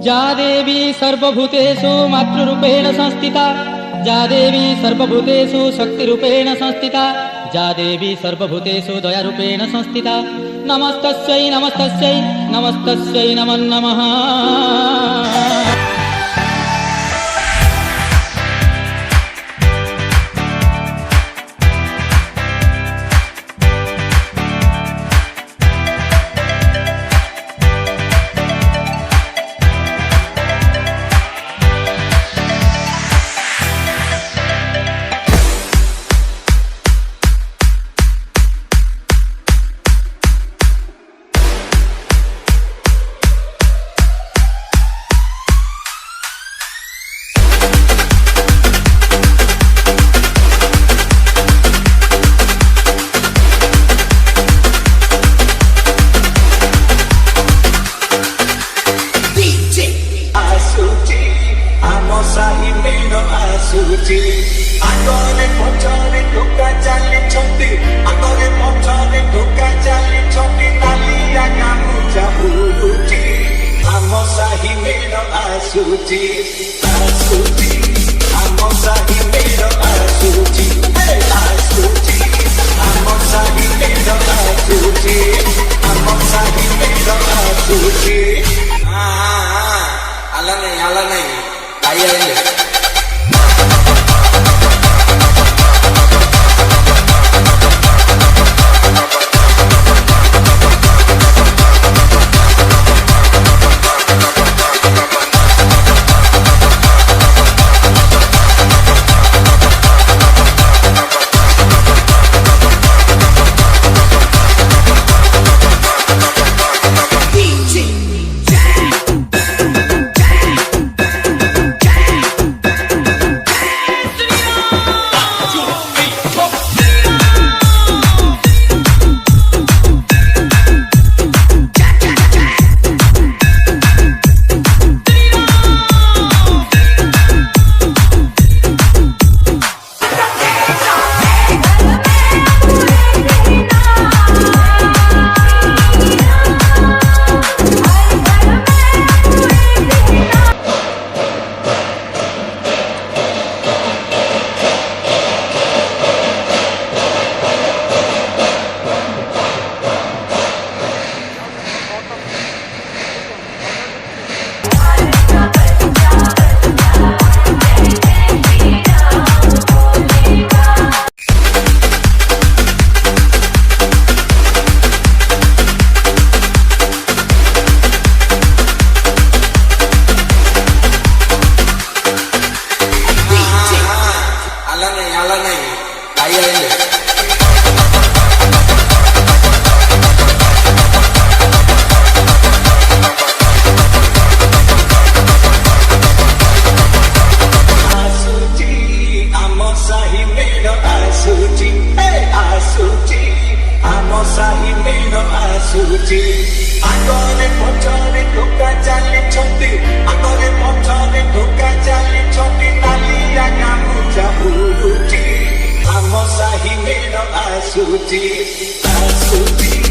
जा देवी सर्वभूतेषु मातृरूपेण संस्थिता, जा देवी सर्वभूतेषु शक्तिरूपेण संस्थिता, जा देवी सर्वभूतेषु दयारूपेण संस्थिता। नमस्तस्यै नमस्तस्यै नमस्तस्यै नमो नमः। Agora pocciare tocca gialli ciotti, agora pocciare tocca gialli ciotti, talia camuccia uci, amosa himeno asuci, asuci, amosa himeno asuci, asuci, amosa himeno asuci, amosa himeno asuci. Alane, kaya ini. Alane, kaya ini. Asuci, amosa himeno asuci, asuci, amosa himeno asuci. Agora pocciare tocca gialli ciotti, agora pocciare tocca gialli ciotti, talia camuccia uci, amosa himeno asuci, asuci.